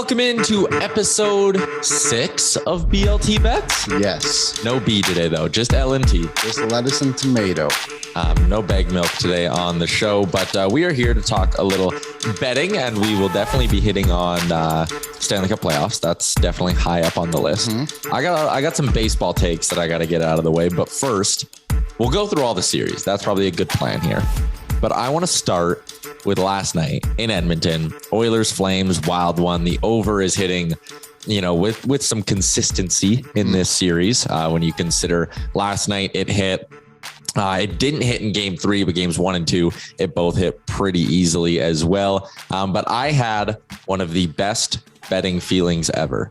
Welcome into episode 6 of BLT Bets. Yes. No B today, though. Just L&T. Just lettuce and tomato. No bag milk today on the show, but we are here to talk a little betting, and we will definitely be hitting on Stanley Cup playoffs. That's definitely high up on the list. Mm-hmm. I got some baseball takes that I got to get out of the way, but first, we'll go through all the series. That's probably a good plan here. But I want to start with last night in Edmonton. Oilers, Flames, wild one. The over is hitting, with some consistency in this series. When you consider last night, it hit. It didn't hit in game 3, but games 1 and 2, it both hit pretty easily as well. But I had one of the best betting feelings ever.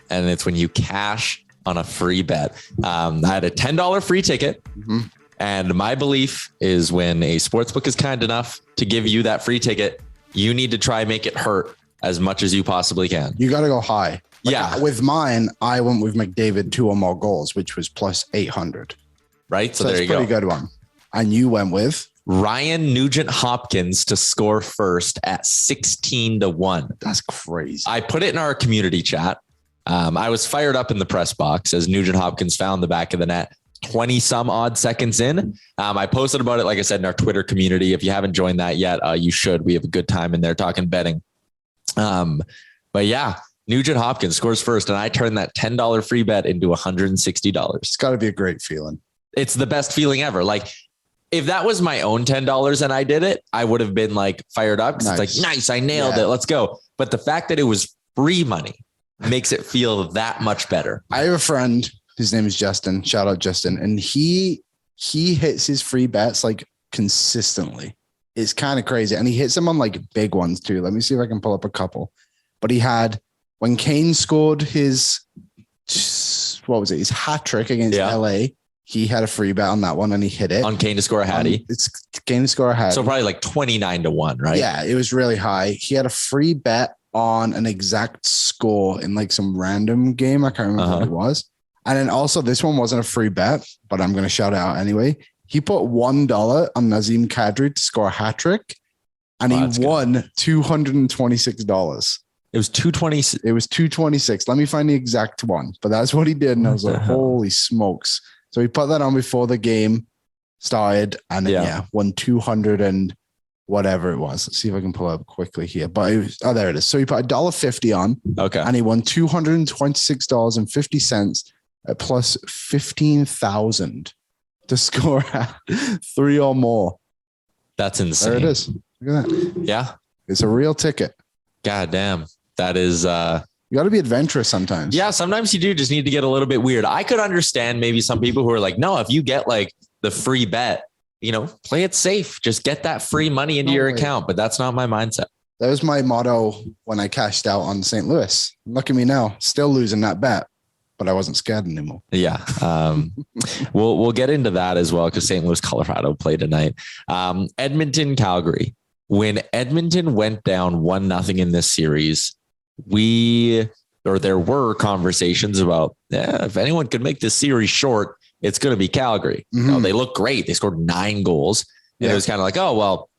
And it's when you cash on a free bet. I had a $10 free ticket. Mm-hmm. And my belief is when a sportsbook is kind enough to give you that free ticket, you need to try and make it hurt as much as you possibly can. You got to go high. Yeah. With mine, I went with McDavid 2 or more goals, which was plus 800. Right. So there that's you go. Pretty good one. And you went with Ryan Nugent-Hopkins to score first at 16-1. That's crazy. I put it in our community chat. I was fired up in the press box as Nugent-Hopkins found the back of the net 20 some odd seconds in. I posted about it, like I said, in our Twitter community. If you haven't joined that yet, you should. We have a good time in there talking betting. But yeah, Nugent-Hopkins scores first, and I turned that $10 free bet into $160. It's got to be a great feeling. It's the best feeling ever. Like, if that was my own $10 and I did it, I would have been like fired up. Nice. It's like, nice, I nailed it. Let's go. But the fact that it was free money makes it feel that much better. I have a friend. His name is Justin. Shout out Justin. And he hits his free bets like consistently. It's kind of crazy. And he hits them on like big ones too. Let me see if I can pull up a couple. But he had, when Kane scored his hat trick against LA, he had a free bet on that one and he hit it. On Kane to score a hattie. It's Kane to score a hattie. So probably like 29-1, right? Yeah, it was really high. He had a free bet on an exact score in like some random game. I can't remember what it was. And then also this one wasn't a free bet, but I'm going to shout it out anyway. He put $1 on Nazem Kadri to score a hat trick, and he won $226. It was $220. It was $226. Let me find the exact one, but that's what he did. And I was like, holy smokes. So he put that on before the game started, and then, won 200 and whatever it was. Let's see if I can pull up quickly here. But it was, there it is. So he put $1.50 on. Okay. And he won $226.50 at plus 15,000 to score 3 or more. That's insane. There it is. Look at that. Yeah. It's a real ticket. God damn. That is you got to be adventurous sometimes. Yeah, sometimes you do just need to get a little bit weird. I could understand maybe some people who are like, no, if you get like the free bet, play it safe. Just get that free money into your account. But that's not my mindset. That was my motto when I cashed out on St. Louis. Look at me now, still losing that bet, but I wasn't scared anymore. Yeah. We'll get into that as well because St. Louis, Colorado play tonight. Edmonton, Calgary. When Edmonton went down 1-0 in this series, there were conversations about, if anyone could make this series short, it's going to be Calgary. Mm-hmm. They look great. They scored 9 goals. And it was kind of like, oh, well,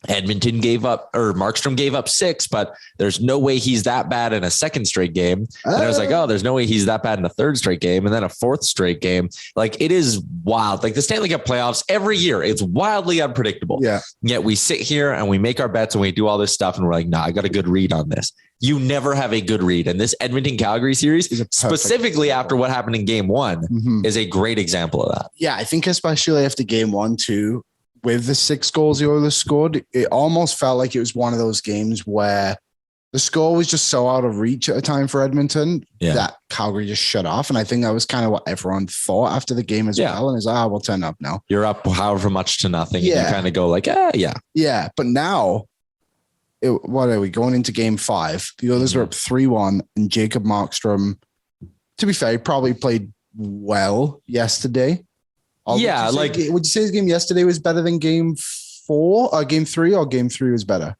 Edmonton gave up, or Markstrom gave up 6, but there's no way he's that bad in a second straight game. And I was like, oh, there's no way he's that bad in a third straight game. And then a 4th straight game. Like, it is wild. Like the Stanley Cup playoffs every year, it's wildly unpredictable. Yeah. Yet we sit here and we make our bets and we do all this stuff. And we're like, nah, I got a good read on this. You never have a good read. And this Edmonton Calgary series, specifically after what happened in game 1, is a great example of that. Yeah. I think especially after game 1, too, with the 6 goals the Oilers scored, it almost felt like it was one of those games where the score was just so out of reach at a time for Edmonton that Calgary just shut off. And I think that was kind of what everyone thought after the game as well. And it's we'll turn up now. You're up however much to nothing. Yeah. And you kind of go like, yeah. Yeah. But now, what are we going into game 5? The Oilers are up 3-1, and Jacob Markstrom, to be fair, he probably played well yesterday. Would you say his game yesterday was better than game 4 or game 3, or game 3 was better?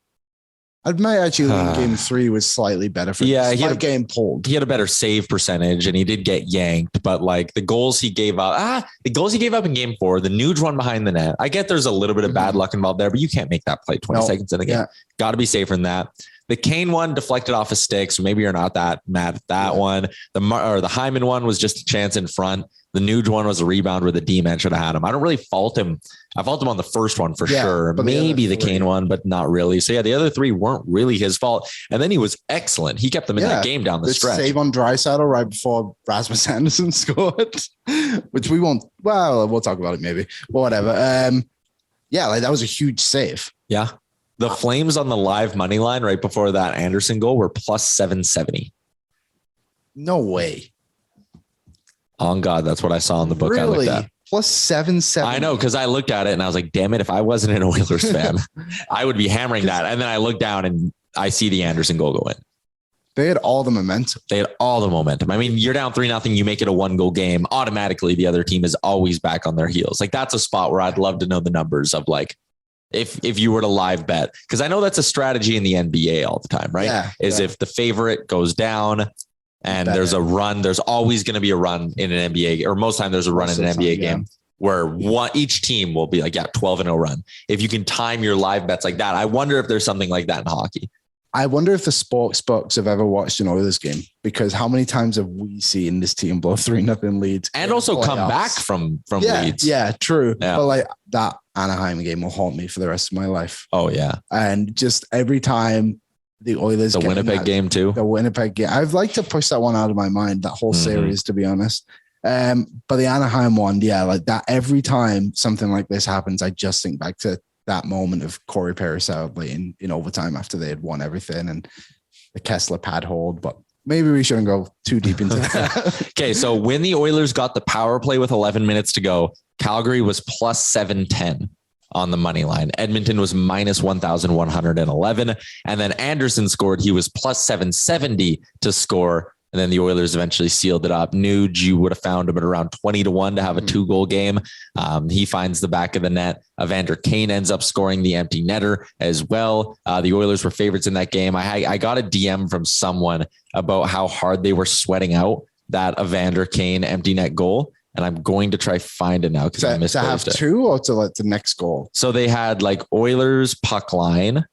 I might actually think game 3 was slightly better for him. He had a game pulled. He had a better save percentage and he did get yanked, but like the goals he gave up, in game 4, the Nuge one behind the net. I get there's a little bit of bad luck involved there, but you can't make that play 20 seconds in the game. Got to be safer than that. The Kane one deflected off a stick, so maybe you're not that mad at that one. The Hyman one was just a chance in front. The Nuge one was a rebound where the D-man should have had him. I don't really fault him. I fault him on the first one for sure. Maybe the Kane one, but not really. So yeah, the other three weren't really his fault. And then he was excellent. He kept them in that game down the stretch. Save on Draisaitl right before Rasmus Anderson scored, which we won't. Well, we'll talk about it maybe. But whatever. That was a huge save. Yeah. The Flames on the live money line right before that Anderson goal were plus 770. No way. On God, that's what I saw in the book. Really? I looked at. Plus 770. I know, because I looked at it and I was like, damn it, if I wasn't an Oilers fan, I would be hammering that. And then I look down and I see the Anderson goal go in. They had all the momentum. I mean, you're down 3-0. You make it a 1-goal game. Automatically, the other team is always back on their heels. Like, that's a spot where I'd love to know the numbers of like, if you were to live bet, because I know that's a strategy in the NBA all the time, right? Yeah, if the favorite goes down and there's a run, there's always going to be a run in an NBA, or most time there's a run in an NBA game where each team will be like, 12-0 run. If you can time your live bets like that, I wonder if there's something like that in hockey. I wonder if the sports books have ever watched an Oilers game, because how many times have we seen this team blow 3-0 leads and also come back from leads? Yeah, true. Yeah. But like that Anaheim game will haunt me for the rest of my life. Oh yeah. And just every time the Oilers, the Winnipeg game too. The Winnipeg game. I'd like to push that one out of my mind, that whole series, to be honest. But the Anaheim one, like that, every time something like this happens, I just think back to that moment of Corey Perry-Southley in overtime after they had won everything and the Kessler pad hold. But maybe we shouldn't go too deep into that. Okay, so when the Oilers got the power play with 11 minutes to go, Calgary was plus 710 on the money line. Edmonton was minus 1,111. And then Anderson scored. He was plus 770 to score. And then the Oilers eventually sealed it up. Nuge, you would have found him at around 20-1 to have a 2-goal game. He finds the back of the net. Evander Kane ends up scoring the empty netter as well. The Oilers were favorites in that game. I got a DM from someone about how hard they were sweating out that Evander Kane empty net goal. And I'm going to try find it now because I misplaced it. To have two or to like the next goal? So they had like Oilers puck line.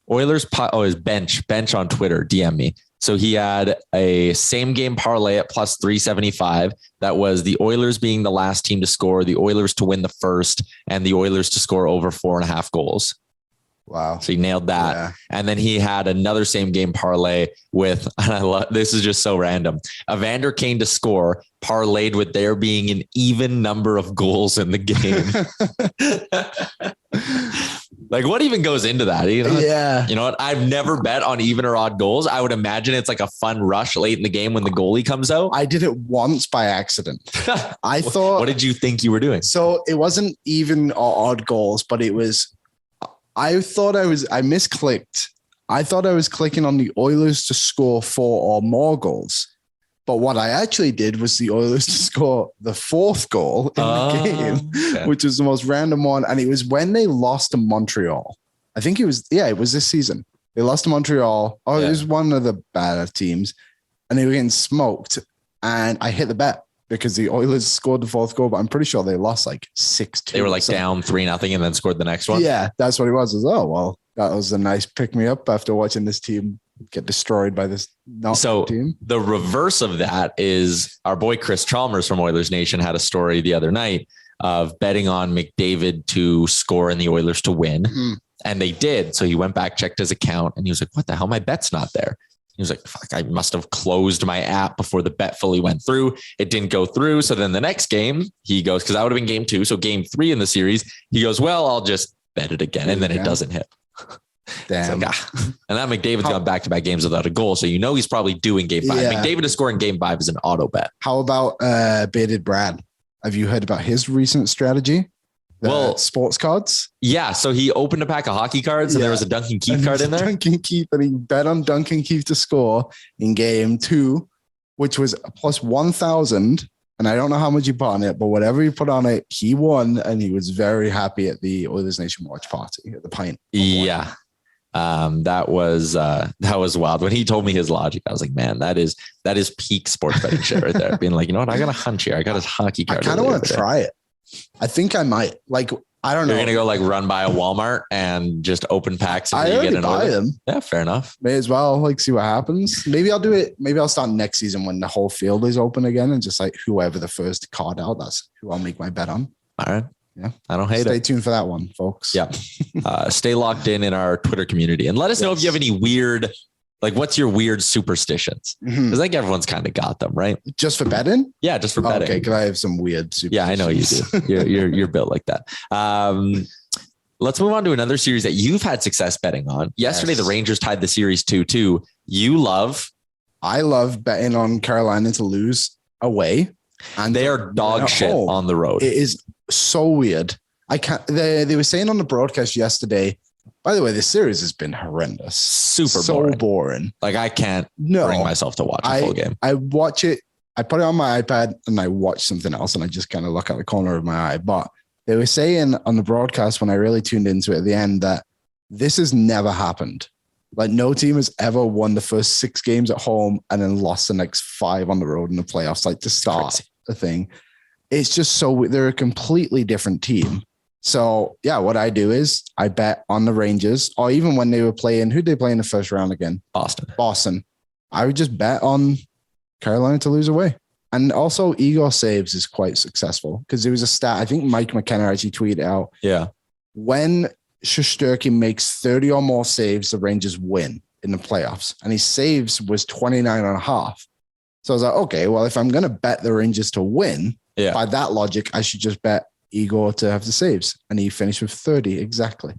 Oilers puck. Oh, his bench on Twitter. DM me. So he had a same game parlay at plus 375. That was the Oilers being the last team to score, the Oilers to win the first, and the Oilers to score over 4.5 goals. Wow. So he nailed that. Yeah. And then he had another same game parlay with, and I love, this is just so random, Evander Kane to score, parlayed with there being an even number of goals in the game. Like, what even goes into that? You know what? I've never bet on even or odd goals. I would imagine it's like a fun rush late in the game when the goalie comes out. I did it once by accident. I thought. What did you think you were doing? So it wasn't even or odd goals, but it was. I misclicked. I thought I was clicking on the Oilers to score 4 or more goals. But what I actually did was the Oilers to score the 4th goal in the game, which was the most random one. And it was when they lost to Montreal. I think it was this season. They lost to Montreal. It was one of the better teams. And they were getting smoked. And I hit the bet because the Oilers scored the 4th goal, but I'm pretty sure they lost like 6-2. They were like down 3-0 and then scored the next one. Yeah, that's what it was. That was a nice pick me up after watching this team get destroyed by this team. The reverse of that is our boy Chris Chalmers from Oilers Nation had a story the other night of betting on McDavid to score and the Oilers to win. Mm-hmm. And they did. So he went back, checked his account, and he was like, what the hell? My bet's not there. He was like, fuck, I must have closed my app before the bet fully went through. It didn't go through. So then the next game he goes, because that would have been game 2. So game 3 in the series, he goes, well, I'll just bet it again. And then it doesn't hit. Damn. Like, And now McDavid's gone back-to-back games without a goal. So he's probably doing game 5. Yeah. McDavid to score in game 5 is an auto bet. How about Bearded Brad? Have you heard about his recent strategy? Sports cards. Yeah. So he opened a pack of hockey cards and there was a Duncan Keith card in there. Duncan Keith, and he bet on Duncan Keith to score in game 2, which was plus 1,000. And I don't know how much he put on it, but whatever he put on it, he won. And he was very happy at the Oilers Nation watch party at the pint. Yeah. That was wild. When he told me his logic, I was like, man, that is peak sports betting shit right there. Being like, you know what? I got a hunch here. I got his hockey card. I kind of want to try it. I think I might. Like, I don't know. You're going to go like run by a Walmart and just open packs I until you already get an buy order? them. Yeah, fair enough. May as well like see what happens. Maybe I'll do it. Maybe I'll start next season when the whole field is open again and just like whoever the first card out, that's who I'll make my bet on. All right. Yeah. I don't hate Stay it. tuned for that one, folks. Yeah. Stay locked in our Twitter community and let us know if you have any weird, like what's your weird superstitions? Because I think everyone's kind of got them, right? Just for betting? Yeah, just for betting. Okay, because I have some weird superstitions. Yeah, I know you do. You're built like that. Let's move on to another series that you've had success betting on. Yesterday, the Rangers tied the series 2-2. I love betting on Carolina to lose away. And they are dog shit on the road. It is so weird. I can't. They were saying on the broadcast yesterday. By the way, this series has been horrendous. So boring. Like I can't bring myself to watch a full game. I watch it. I put it on my iPad and I watch something else and I just kind of look at the corner of my eye. But they were saying on the broadcast when I really tuned into it at the end that this has never happened. Like no team has ever won the first 6 games at home and then lost the next 5 on the road in the playoffs, like to start the thing. It's just so they're a completely different team. So yeah, what I do is I bet on the Rangers, or even when they were playing, who'd they play in the first round again? Boston. I would just bet on Carolina to lose away. And also Igor saves is quite successful because there was a stat. I think Mike McKenna actually tweeted out. Yeah. When Shesterkin makes 30 or more saves, the Rangers win in the playoffs. And his saves was 29.5. So I was like, okay, well, if I'm going to bet the Rangers to win, by that logic, I should just bet Igor to have the saves. And he finished with 30 exactly.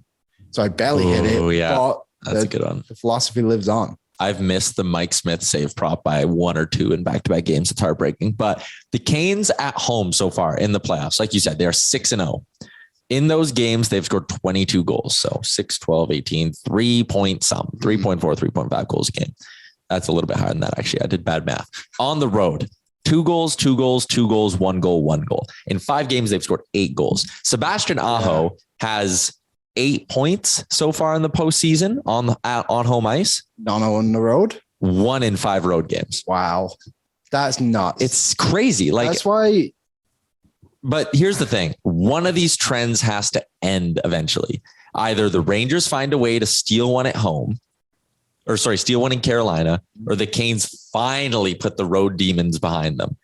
So I barely hit it. Oh, yeah. But that's a good one. The philosophy lives on. I've missed the Mike Smith save prop by 1 or 2 in back-to-back games. It's heartbreaking. But the Canes at home so far in the playoffs, like you said, they're 6-0. In those games, they've scored 22 goals. So 6, 12, 18, 3.4, 3.5 goals a game. That's a little bit higher than that, actually. I did bad math. On the road, 2 goals, 2 goals, 2 goals, 1 goal, 1 goal. In 5 games, they've scored 8 goals. Sebastian Aho has 8 points so far in the postseason on home ice. None on the road. 1 in 5 road games. Wow. That's nuts. It's crazy. Like that's why. But here's the thing. One of these trends has to end eventually. Either the Rangers find a way to steal one at home, steal one in Carolina, or the Canes finally put the road demons behind them.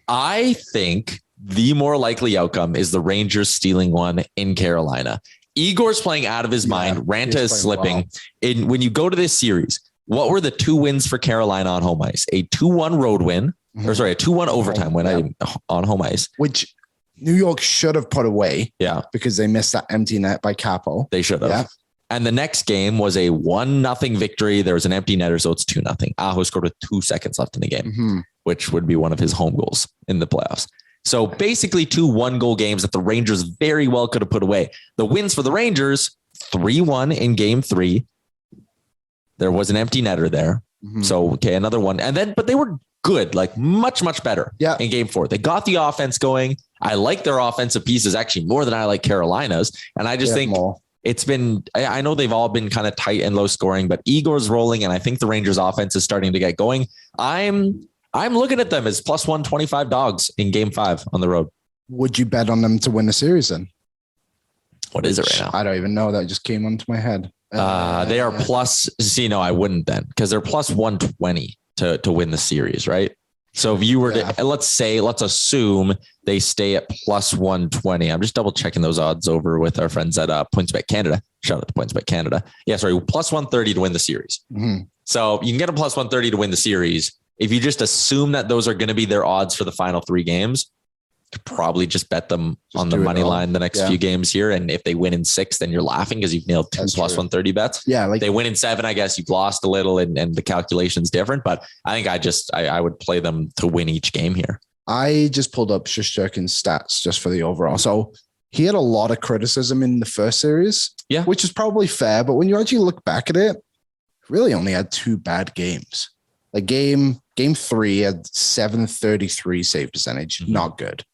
I think the more likely outcome is the Rangers stealing one in Carolina. Igor's playing out of his mind. Ranta is slipping. Well. When you go to this series, what were the 2 wins for Carolina on home ice? A 2-1 road win, a 2-1 overtime win on home ice. Which New York should have put away. Yeah. Because they missed that empty net by Capo. They should have. Yeah. And the next game was a 1-0 victory. There was an empty netter, so it's 2-0. Aho scored with 2 seconds left in the game, which would be one of his home goals in the playoffs. So basically 2 1-goal games that the Rangers very well could have put away. The wins for the Rangers, 3-1 in game 3. There was an empty netter there. So, okay, another one. But they were good, like much, much better in game 4. They got the offense going. I like their offensive pieces actually more than I like Carolina's. And I just think it's been, I know they've all been kind of tight and low scoring, but Igor's rolling. And I think the Rangers offense is starting to get going. I'm looking at them as plus 125 dogs in game 5 on the road. Would you bet on them to win the series then? What is it right now? I don't even know. That just came onto my head. They are plus, I wouldn't then, because they're plus 120 to win the series, right? So if you were to, let's assume they stay at plus 120. I'm just double checking those odds over with our friends at PointsBet Canada. Shout out to PointsBet Canada. Yeah, sorry, plus 130 to win the series. So you can get a plus 130 to win the series. If you just assume that those are going to be their odds for the final 3 games, you could probably just bet them on the money line the next few games here. And if they win in 6, then you're laughing because you've nailed 2 plus 130 bets. Yeah. Like they win in 7, I guess you've lost a little and the calculation's different, but I think I would play them to win each game here. I just pulled up Shesterkin's stats just for the overall. So he had a lot of criticism in the first series, which is probably fair. But when you actually look back at it, really only had 2 bad games. Like game 3 had 733 save percentage. Not good.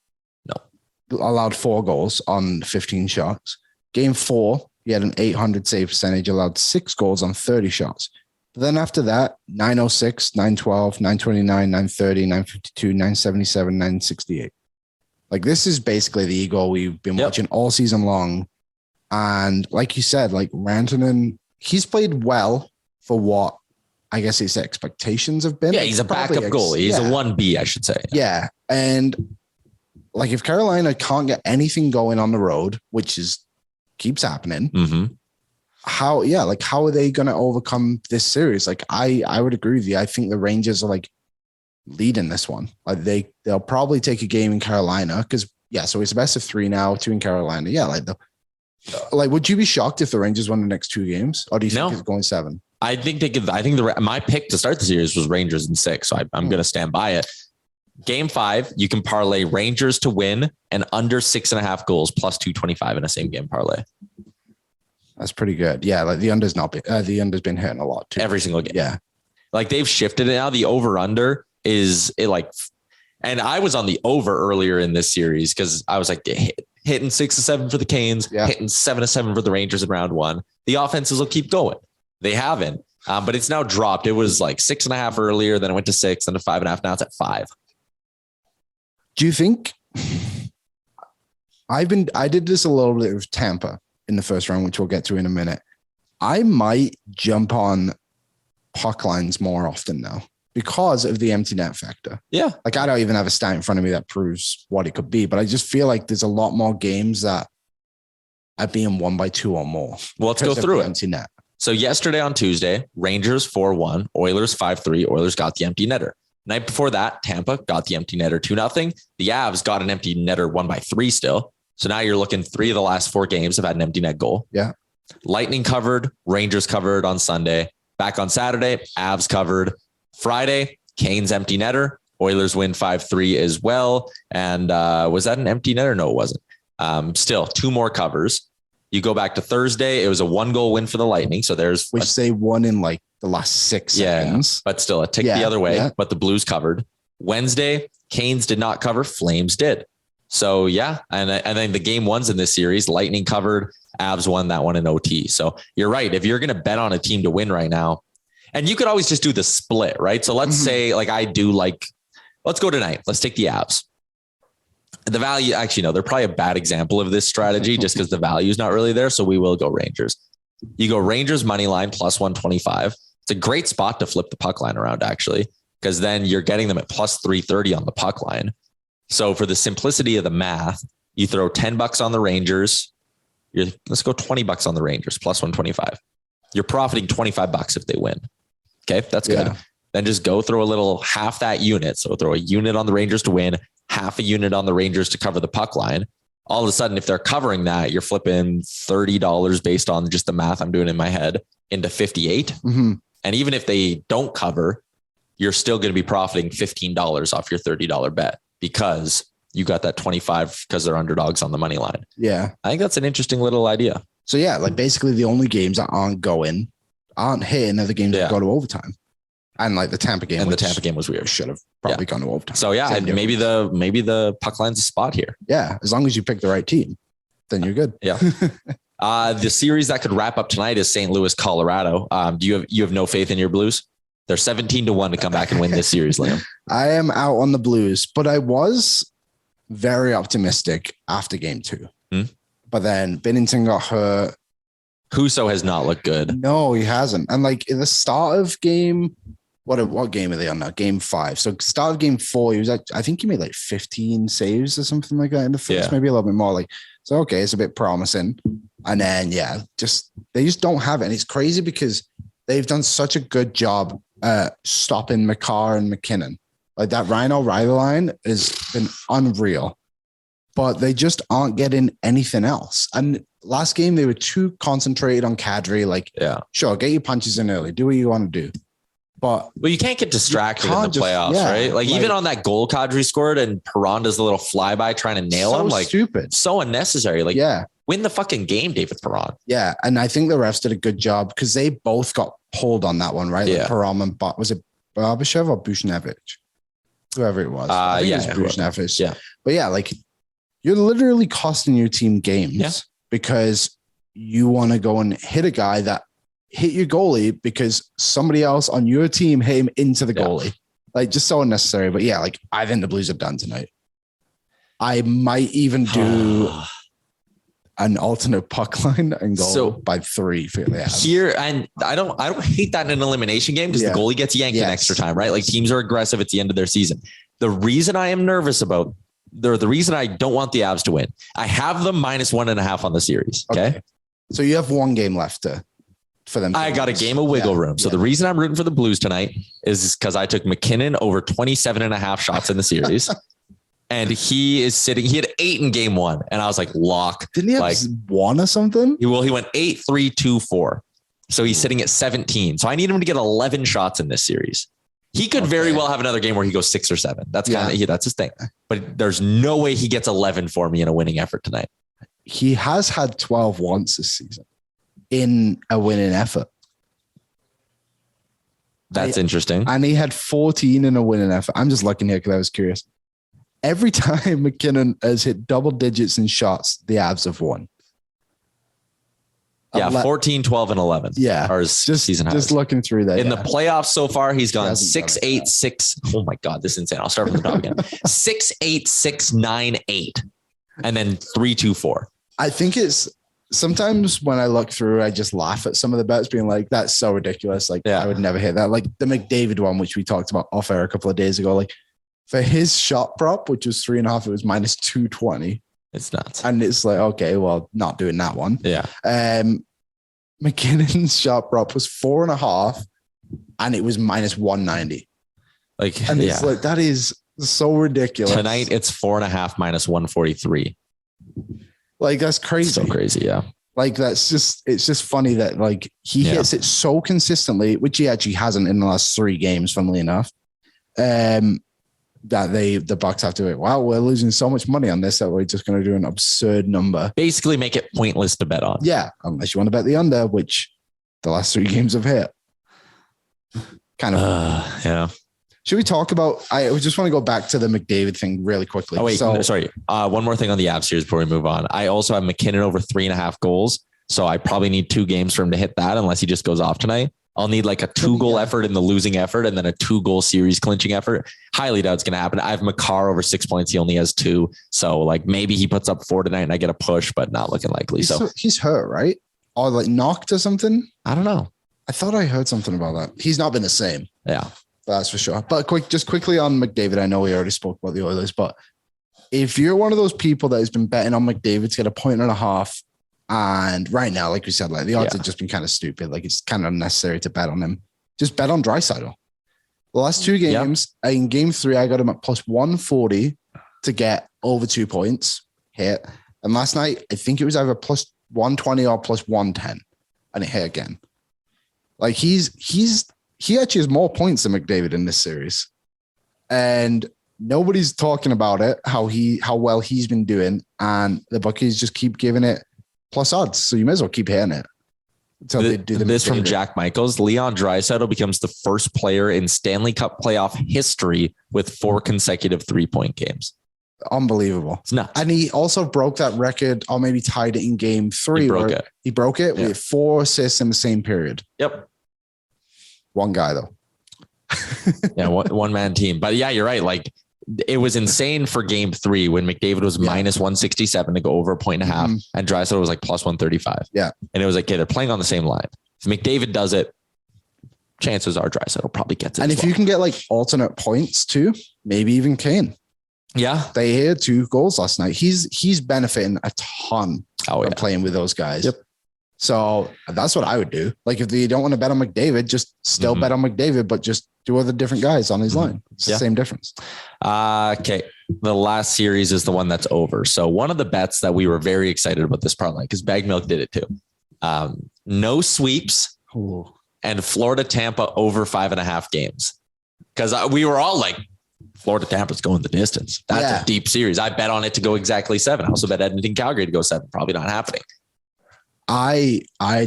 Allowed 4 goals on 15 shots. Game 4, he had an 800 save percentage, allowed 6 goals on 30 shots. But then after that, 906, 912, 929, 930, 952, 977, 968. Like this is basically the Eagle we've been watching all season long. And like you said, like Rantanen, he's played well for what I guess his expectations have been. Yeah, he's a backup goalie. He's a 1B, I should say. Yeah. And like if Carolina can't get anything going on the road, which keeps happening, how are they going to overcome this series? Like I would agree with you. I think the Rangers are like leading this one. Like they'll probably take a game in Carolina because so it's a best of 3 now, 2 in Carolina. Yeah, like would you be shocked if the Rangers won the next 2 games, or do you think it's going 7? I think my pick to start the series was Rangers in 6, so I'm going to stand by it. Game 5, you can parlay Rangers to win and under 6.5 goals plus 225 in a same game parlay. That's pretty good. Yeah, like the under's been hitting a lot too. Every single game. Yeah, like they've shifted it now. The over under is it like, and I was on the over earlier in this series because I was like hitting 6-7 for the Canes, hitting 7-7 for the Rangers in round 1. The offenses will keep going. They haven't, but it's now dropped. It was like 6.5 earlier, then it went to 6, then to 5.5. Now it's at 5. Do you think I did this a little bit with Tampa in the first round, which we'll get to in a minute. I might jump on puck lines more often now because of the empty net factor. Yeah. Like I don't even have a stat in front of me that proves what it could be, but I just feel like there's a lot more games that are being won by 2 or more. Well, let's go through it. Empty net. So yesterday on Tuesday, Rangers 4-1, Oilers 5-3. Oilers got the empty netter. Night before that, Tampa got the empty netter 2-0. The Avs got an empty netter 1-3 still. So now you're looking 3 of the last 4 games have had an empty net goal. Yeah. Lightning covered, Rangers covered on Sunday. Back on Saturday, Avs covered. Friday, Canes empty netter. Oilers win 5-3 as well. And was that an empty netter? No, it wasn't. Still 2 more covers. You go back to Thursday, it was a 1-goal win for the Lightning. So there's which they won in like the last 6 seconds. But still a tick the other way. But the Blues covered. Wednesday, Canes did not cover, Flames did. So yeah, and then the game 1s in this series, Lightning covered, Avs won that one in OT. So you're right. If you're going to bet on a team to win right now, and you could always just do the split, right? So let's say like I do let's go tonight. Let's take the Avs. The value, actually, no, they're probably a bad example of this strategy just because the value is not really there. So we will go Rangers. You go Rangers money line plus 125. It's a great spot to flip the puck line around, actually, because then you're getting them at plus 330 on the puck line. So for the simplicity of the math, you throw $10 on the Rangers. Let's go $20 on the Rangers plus 125. You're profiting $25 if they win. Okay, that's good. Yeah. Then just go throw a little half that unit. So throw a unit on the Rangers to win, half a unit on the Rangers to cover the puck line. All of a sudden, if they're covering that, you're flipping $30 based on just the math I'm doing in my head into 58. Mm-hmm. And even if they don't cover, you're still going to be profiting $15 off your $30 bet because you got that 25 because they're underdogs on the money line. Yeah. I think that's an interesting little idea. So yeah, like basically the only games that aren't hitting are the games that go to overtime. And like the Tampa game. And the Tampa game was weird. Should have probably gone to overtime. So yeah, maybe the puck line's a spot here. Yeah. As long as you pick the right team, then you're good. Yeah. The series that could wrap up tonight is St. Louis, Colorado. Do you have no faith in your Blues? They're 17-1 to come back and win this series, Liam. I am out on the Blues, but I was very optimistic after game 2. But then Binnington got hurt. Husso has not looked good. No, he hasn't. And like in the start of game, what game are they on now? Game 5. So start of game 4, I think he made like 15 saves or something like that in the first, maybe a little bit more. Like, so okay, it's a bit promising. And then they just don't have it. And it's crazy because they've done such a good job stopping McCarr and McKinnon. Like that Ryan O'Reilly line has been unreal. But they just aren't getting anything else. And last game, they were too concentrated on Kadri. Like, sure, get your punches in early. Do what you want to do. But you can't get distracted in the playoffs, right? Like even on that goal Kadri scored and Perron does a little flyby trying to nail him. Like stupid. So unnecessary. Like win the fucking game, David Perron. Yeah. And I think the refs did a good job because they both got pulled on that one, right? Like Perron and was it Barbashev or Bushnevich? Whoever it was. It was Bushnevich. Yeah. But yeah, like you're literally costing your team games because you want to go and hit a guy that hit your goalie because somebody else on your team hit him into the goalie. Like just so unnecessary. But yeah, like I think the Blues are done tonight. I might even do an alternate puck line and go by 3 for the Avs. Here, and I don't hate that in an elimination game because the goalie gets yanked in extra time, right? Like teams are aggressive at the end of their season. The reason I am nervous about the reason I don't want the Avs to win, I have them -1.5 on the series. Okay. So you have 1 game left for them. I got a game of wiggle room. So the reason I'm rooting for the Blues tonight is because I took McKinnon over 27.5 shots in the series. And he had 8 in game 1. And I was like, lock. Didn't he have 1 or something? He went 8, 3, 2, 4. So he's sitting at 17. So I need him to get 11 shots in this series. He could very well have another game where he goes 6 or 7. That's that's his thing. But there's no way he gets 11 for me in a winning effort tonight. He has had 12 once this season in a winning effort. That's interesting. And he had 14 in a winning effort. I'm just looking here because I was curious. Every time McKinnon has hit double digits in shots, the Avs have won. Yeah, 14, 12, and 11. Yeah. Are his season highs. Just looking through that. In the playoffs so far, he's gone 6, 8, 6. Oh my God, this is insane. I'll start from the top again. 6, 8, 6, 9, 8. And then 3, 2, 4. I think it's sometimes when I look through, I just laugh at some of the bets being like, that's so ridiculous. Like I would never hit that. Like the McDavid one, which we talked about off air a couple of days ago, like for his shot prop, which was 3.5, it was -220. It's nuts. And it's like, okay, well, not doing that one. Yeah. McKinnon's shot prop was 4.5 and it was -190. Like, and it's like, that is so ridiculous. Tonight it's 4.5 -143. Like that's crazy. So crazy. Yeah. Like it's just funny that like he hits it so consistently, which he actually hasn't in the last 3 games, funnily enough. That the Bucks have to be, wow, we're losing so much money on this that we're just going to do an absurd number. Basically make it pointless to bet on. Yeah. Unless you want to bet the under, which the last 3 games have hit. Kind of. Yeah. Should we talk about, I just want to go back to the McDavid thing really quickly. Oh, wait, sorry. One more thing on the Avs series before we move on. I also have McKinnon over 3.5 goals. So I probably need 2 games for him to hit that unless he just goes off tonight. I'll need like a 2-goal effort in the losing effort and then a 2-goal series clinching effort. Highly doubt it's going to happen. I have Makar over 6 points. He only has 2. So like maybe he puts up 4 tonight and I get a push, but not looking likely. So he's hurt, right? Or like knocked or something? I don't know. I thought I heard something about that. He's not been the same. Yeah. That's for sure. But quickly on McDavid, I know we already spoke about the Oilers, but if you're one of those people that has been betting on McDavid to get 1.5, and right now, like we said, like the odds have just been kind of stupid. Like it's kind of unnecessary to bet on him. Just bet on Draisaitl. The last 2 games, in game 3, I got him at +140 to get over 2 points hit. And last night, I think it was either +120 or +110, and it hit again. Like he actually has more points than McDavid in this series, and nobody's talking about it. How well he's been doing, and the Buccaneers just keep giving it plus odds. So you may as well keep hitting it. This from Jack Michaels. Leon Draisaitl becomes the first player in Stanley Cup playoff history with 4 consecutive 3-point games. Unbelievable. It's nuts. And he also broke that record, or maybe tied it in game 3. He broke it with 4 assists in the same period. Yep. One guy though. Yeah. One man team. But yeah, you're right. Like it was insane for game 3 when McDavid was -167 to go over 1.5 and Draisaitl was like +135. Yeah. And it was like, okay, they're playing on the same line. If McDavid does it, chances are Draisaitl probably gets it. And if you can get like alternate points too, maybe even Kane. Yeah. They had 2 goals last night. He's benefiting a ton from playing with those guys. Yep. So that's what I would do. Like if you don't want to bet on McDavid, just still bet on McDavid, but just do other different guys on his line. It's the same difference. Okay. The last series is the one that's over. So one of the bets that we were very excited about this parlay, because Bag Milk did it too. No sweeps and Florida Tampa over 5.5 games. Because we were all like, Florida Tampa's going the distance. That's a deep series. I bet on it to go exactly 7. I also bet Edmonton Calgary to go 7. Probably not happening. I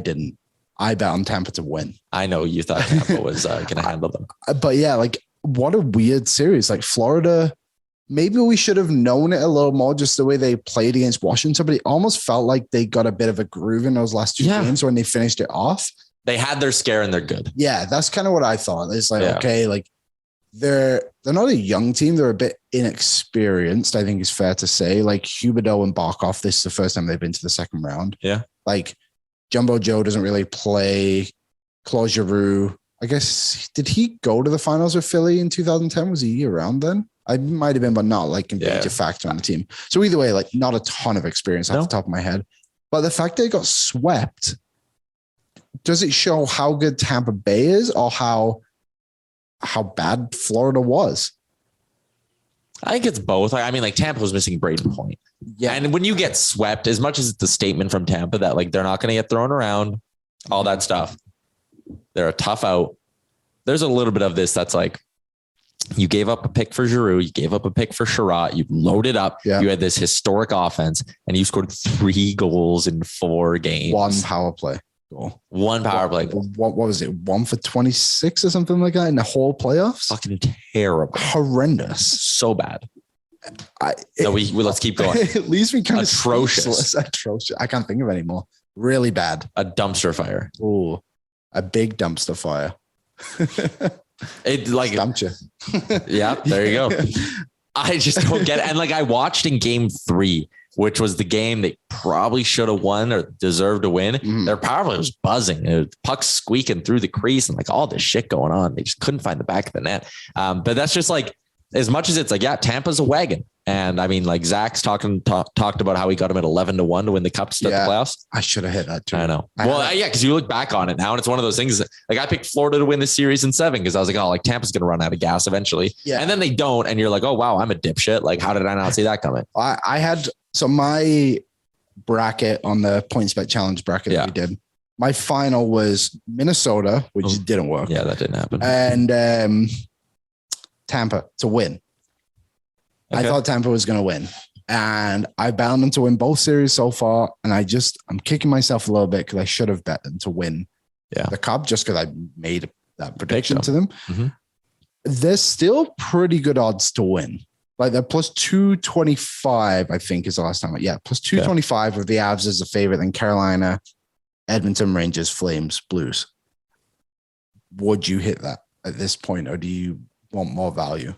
didn't. I bet on Tampa to win. I know you thought Tampa was going to handle them. But yeah, like what a weird series. Like Florida, maybe we should have known it a little more just the way they played against Washington, but it almost felt like they got a bit of a groove in those last 2 games when they finished it off. They had their scare and they're good. Yeah, that's kind of what I thought. It's like, okay, like they're not a young team. They're a bit inexperienced, I think is fair to say. Like Huberdeau and Barkov, this is the first time they've been to the second round. Yeah. Like Jumbo Joe doesn't really play. Claude Giroux, I guess, did he go to the finals with Philly in 2010? Was he around then? I might have been, but not like a major factor on the team. So either way, like not a ton of experience off the top of my head. But the fact they got swept, does it show how good Tampa Bay is or how bad Florida was? I think it's both. I mean, like Tampa was missing Braden Point. Yeah. And when you get swept, as much as it's the statement from Tampa that like they're not going to get thrown around, all that stuff, they're a tough out. There's a little bit of this that's like, you gave up a pick for Giroux, you gave up a pick for Sherratt, you loaded up, you had this historic offense, and you scored 3 goals in 4 games. 1 power play goal. 1 power play. What was it? 1 for 26 or something like that in the whole playoffs? Fucking terrible. Horrendous. So bad. Let's keep going. At least we kind atrocious. Atrocious. I can't think of any more. Really bad. A dumpster fire. Oh, a big dumpster fire. It like stumped you. Yeah, there you go. I just don't get it. And like I watched in game 3, which was the game they probably should have won or deserved to win. Their power play was buzzing. Pucks squeaking through the crease and like all this shit going on. They just couldn't find the back of the net. But that's just like, as much as it's like, yeah, Tampa's a wagon. And I mean, like Zach's talked about how he got him at 11-1 to win the cup to start the playoffs. I should have hit that too. I know. Because you look back on it now and it's one of those things that, like I picked Florida to win this series in 7 because I was like, oh, like Tampa's going to run out of gas eventually. Yeah. And then they don't. And you're like, oh, wow, I'm a dipshit. Like, how did I not see that coming? So my bracket on the PointsBet challenge bracket that we did, my final was Minnesota, which didn't work. Yeah, that didn't happen. And Tampa to win. Okay. I thought Tampa was going to win, and I bound them to win both series so far. And I'm kicking myself a little bit because I should have bet them to win the cup just because I made that prediction to them. Mm-hmm. There's still pretty good odds to win. Like they're plus 225, I think is the last time. Yeah, plus 225 of the Avs as a favorite than Carolina, Edmonton, Rangers, Flames, Blues. Would you hit that at this point, or do you want more value?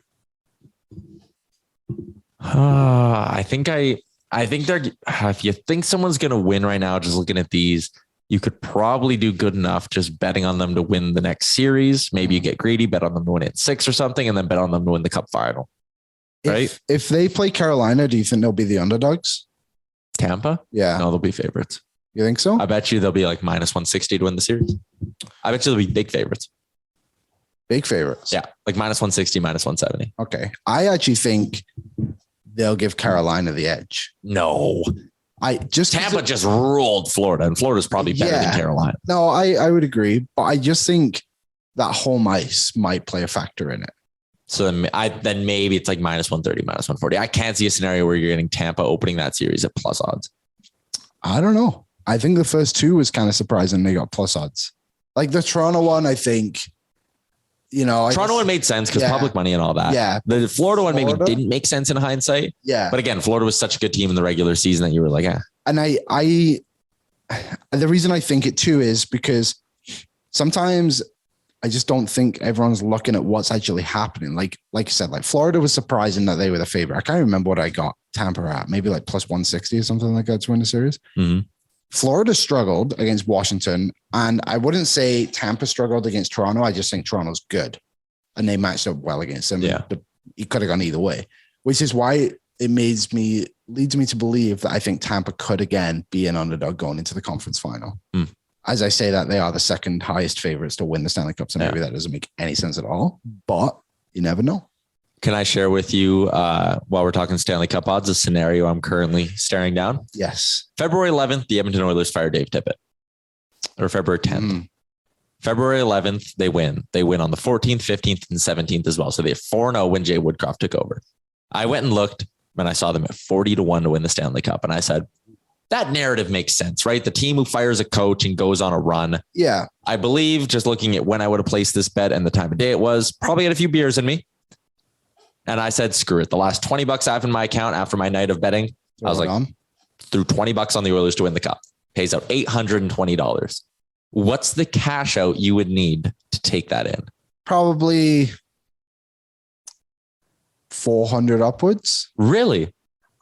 I think they're, if you think someone's going to win right now, just looking at these, you could probably do good enough just betting on them to win the next series. Maybe you get greedy, bet on them to win it 6 or something, and then bet on them to win the cup final. Right? If they play Carolina, do you think they'll be the underdogs? Tampa? Yeah. No, they'll be favorites. You think so? I bet you they'll be like minus 160 to win the series. I bet you they'll be big favorites. Big favorites? Yeah. Like minus 160, minus 170. Okay. I actually think they'll give Carolina the edge. No. Tampa just ruled Florida, and Florida's probably better than Carolina. No, I would agree. But I just think that home ice might play a factor in it. So then maybe it's like minus 130, minus 140. I can't see a scenario where you're getting Tampa opening that series at plus odds. I don't know. I think the first 2 was kind of surprising they got plus odds. Like the Toronto one, I think, Toronto one made sense because public money and all that. Yeah. The Florida one maybe didn't make sense in hindsight. Yeah. But again, Florida was such a good team in the regular season that you were like, yeah. And the reason I think it too is because sometimes I just don't think everyone's looking at what's actually happening. Like I said, like Florida was surprising that they were the favorite. I can't remember what I got Tampa at, maybe like plus 160 or something like that to win the series. Mm-hmm. Florida struggled against Washington, and I wouldn't say Tampa struggled against Toronto. I just think Toronto's good, and they matched up well against them. Yeah, but it could have gone either way, which is why it leads me to believe that I think Tampa could again be an underdog going into the conference final. Mm. As I say that, they are the second highest favorites to win the Stanley Cup, so maybe that doesn't make any sense at all. But you never know. Can I share with you, while we're talking Stanley Cup odds, a scenario I'm currently staring down? Yes. February 11th, the Edmonton Oilers fire Dave Tippett. Or February 10th. February 11th, they win. They win on the 14th, 15th, and 17th as well. So they have 4-0 when Jay Woodcroft took over. I went and looked, and I saw them at 40-1 to win the Stanley Cup. And I said, that narrative makes sense, right? The team who fires a coach and goes on a run. Yeah. I believe, just looking at when I would have placed this bet and the time of day it was, probably had a few beers in me. And I said, screw it. The last $20 I have in my account after my night of betting, I was like, threw $20 on the Oilers to win the cup. Pays out $820. What's the cash out you would need to take that in? Probably 400 upwards. Really?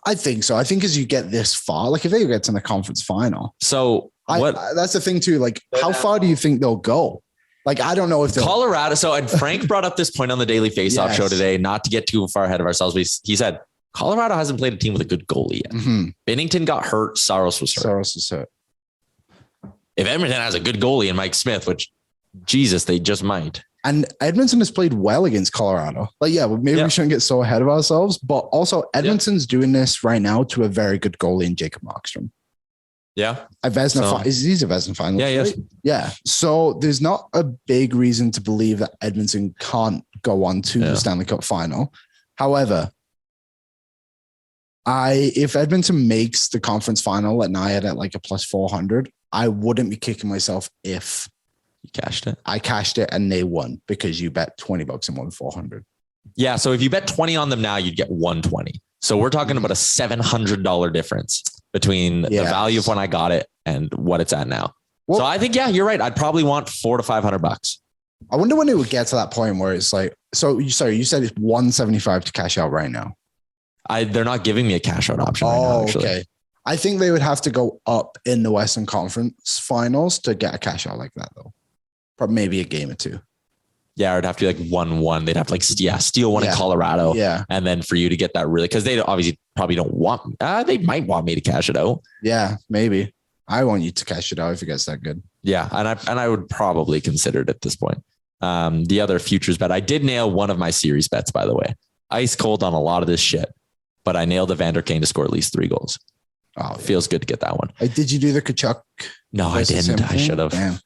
I think so. I think as you get this far, like if they get to the conference final. So that's the thing too. Like how far do you think they'll go? Like, I don't know if Colorado. So, and Frank brought up this point on the Daily Faceoff show today, not to get too far ahead of ourselves. But he said, Colorado hasn't played a team with a good goalie yet. Mm-hmm. Binnington got hurt. Saros was hurt. If Edmonton has a good goalie in Mike Smith, which Jesus, they just might. And Edmonton has played well against Colorado. Like, maybe we shouldn't get so ahead of ourselves, but also Edmonton's doing this right now to a very good goalie in Jacob Markstrom. Yeah. He's a Vezina final. Yeah, right? Yeah. So there's not a big reason to believe that Edmonton can't go on to the Stanley Cup final. However, if Edmonton makes the conference final and I had at like a plus 400, I wouldn't be kicking myself if you cashed it. I cashed it and they won because you bet $20 and won 400. Yeah. So if you bet 20 on them now, you'd get 120. So we're talking about a $700 difference between the value of when I got it and what it's at now. Well, so I think, you're right. I'd probably want $400 to $500. I wonder when it would get to that point where it's like, you said it's 175 to cash out right now. They're not giving me a cash out option right now, actually. Okay. I think they would have to go up in the Western Conference finals to get a cash out like that, though. Probably maybe a game or two. Yeah, it'd have to be like 1-1. They'd have to like, steal one in Colorado. Yeah. And then for you to get that really, because they obviously probably don't want, they might want me to cash it out. Yeah, maybe. I want you to cash it out if it gets that good. Yeah. And I would probably consider it at this point. The other futures bet, I did nail one of my series bets, by the way. Ice cold on a lot of this shit, but I nailed Evander Kane to score at least 3 goals. Oh, it feels good to get that one. Did you do the Kachuk? No, I didn't. I should have. Damn.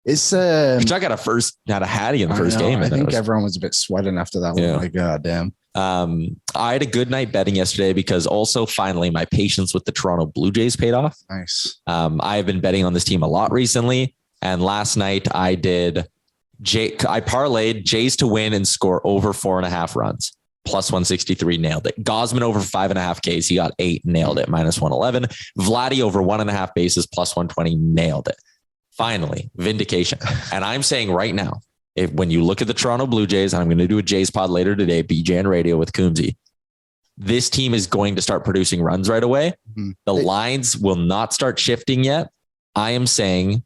It's Kachuk had a hattie in the first game. I think everyone was a bit sweating after that one. Like, God damn. I had a good night betting yesterday because also finally my patience with the Toronto Blue Jays paid off. Nice. I've been betting on this team a lot recently. And last night I parlayed Jays to win and score over 4.5 runs. Plus 163, nailed it. Gosman over 5.5 Ks. He got 8, nailed it. Minus 111. Vladdy over 1.5 bases, plus 120, nailed it. Finally, vindication. And I'm saying right now, when you look at the Toronto Blue Jays, and I'm going to do a Jays pod later today, BJN Radio with Coombsy, this team is going to start producing runs right away. Mm-hmm. The lines will not start shifting yet. I am saying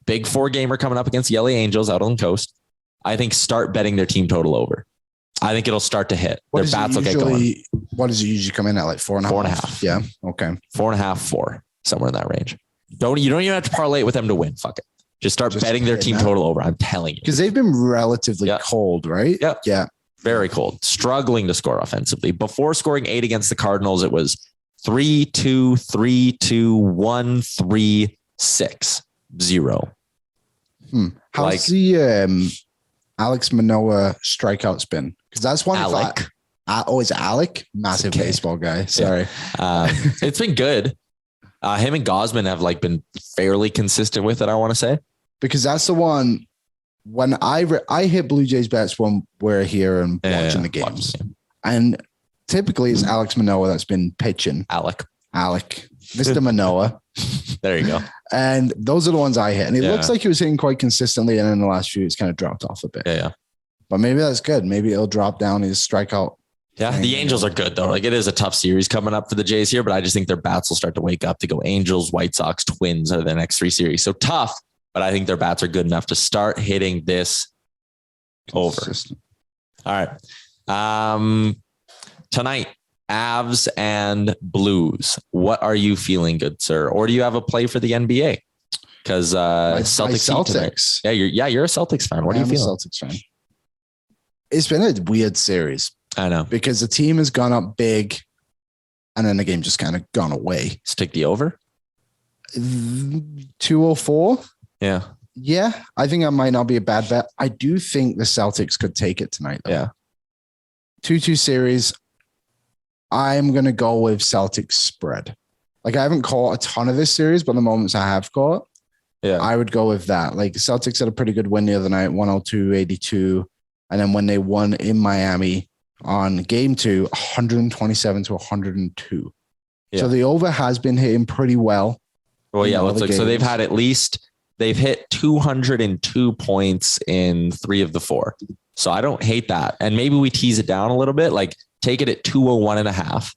big 4-gamer coming up against the LA Angels out on the coast. I think start betting their team total over. I think it'll start to hit. Their bats will get going. What does it usually come in at? Like 4.5? 4.5. Yeah. Okay. 4.5, 4, somewhere in that range. You don't even have to parlay it with them to win. Fuck it. Just start betting their team total over. I'm telling you. Because they've been relatively cold, right? Yep. Yeah. Very cold. Struggling to score offensively. Before scoring 8 against the Cardinals, it was 3-2, 3-2, 1-3, 6-0. How's the Alex Manoah strikeout spin? Because that's one. Alec. Is it Alec? Massive baseball guy. Sorry. Yeah. It's been good. Him and Gosman have been fairly consistent with it, I want to say. Because that's the one when I hit Blue Jays bets when we're here and watching the games. And typically it's Alex Manoah that's been pitching. Alec. Mr. Manoah. There you go. And those are the ones I hit. And it looks like he was hitting quite consistently. And in the last few, it's kind of dropped off a bit. Yeah. But maybe that's good. Maybe it'll drop down his strikeout. Yeah. The Angels are good though. It is a tough series coming up for the Jays here, but I just think their bats will start to wake up to go Angels, White Sox, Twins are the next 3 series. So tough, but I think their bats are good enough to start hitting this consistent over. All right. Tonight, Avs and Blues. What are you feeling, good sir? Or do you have a play for the NBA? Because Celtics. Yeah, you're a Celtics fan. What are you feeling? I'm a Celtics fan. It's been a weird series. I know. Because the team has gone up big and then the game just kind of gone away. Stick the over? 204? Yeah. Yeah, I think that might not be a bad bet. I do think the Celtics could take it tonight, though. Yeah. 2-2 series. I'm going to go with Celtics spread. I haven't caught a ton of this series, but the moments I have caught, I would go with that. The Celtics had a pretty good win the other night, 102-82. And then when they won in Miami on game 2, 127-102. Yeah. So the over has been hitting pretty well. Well, yeah, let's look. So they've hit 202 points in 3 of the 4. So I don't hate that. And maybe we tease it down a little bit. take it at 201.5,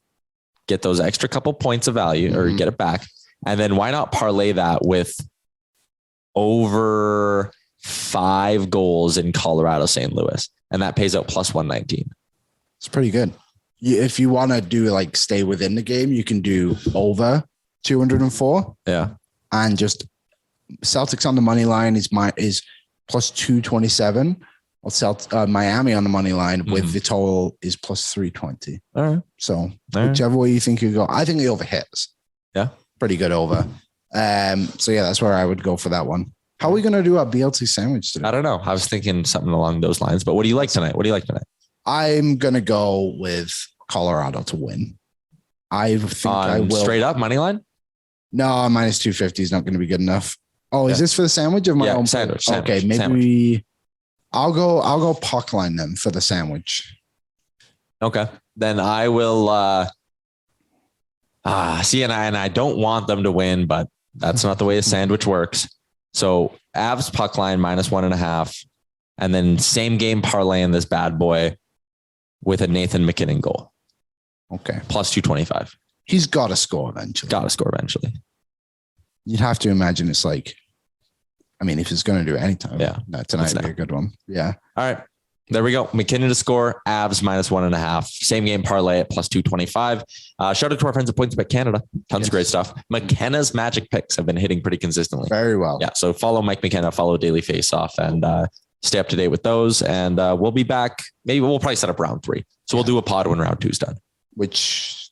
get those extra couple points of value or get it back. And then why not parlay that with over 5 goals in Colorado, St. Louis? And that pays out plus 119. It's pretty good. If you want to do like stay within the game, you can do over 204. Yeah. And just Celtics on the money line is plus 227. Or Miami on the money line with the total is plus 320. All right. So whichever way you think you go, I think the over hits. Yeah. Pretty good over. So yeah, that's where I would go for that one. How are we going to do our BLT sandwich today? I don't know. I was thinking something along those lines, but what do you like tonight? I'm going to go with Colorado to win. I think I will. Straight up money line? No, minus 250 is not going to be good enough. Oh, is this for the sandwich of my own? Sandwich. Okay, maybe I'll go puck line them for the sandwich. Okay. Then I will see, and I don't want them to win, but that's not the way a sandwich works. So Avs puck line minus 1.5, and then same game parlay in this bad boy with a Nathan McKinnon goal. Okay. Plus 225. He's got to score eventually. You'd have to imagine it's like, I mean, if he's going to do it anytime, tonight would be a good one. Yeah. All right. There we go. McKinnon to score, Avs minus 1.5. Same game parlay at plus 225. Shout out to our friends at PointsBet Canada. Tons of great stuff. McKenna's magic picks have been hitting pretty consistently. Very well. Yeah. So follow Mike McKenna, follow Daily Faceoff, and stay up to date with those. And we'll be back. Maybe we'll probably set up round 3. So we'll do a pod when round 2's done. Which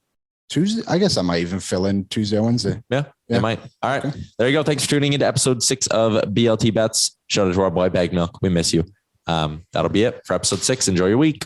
Tuesday? I guess I might even fill in Tuesday or Wednesday. Yeah. You might. All right. Okay. There you go. Thanks for tuning into episode 6 of BLT Bets. Shout out to our boy Bag Milk. We miss you. That'll be it for episode 6. Enjoy your week.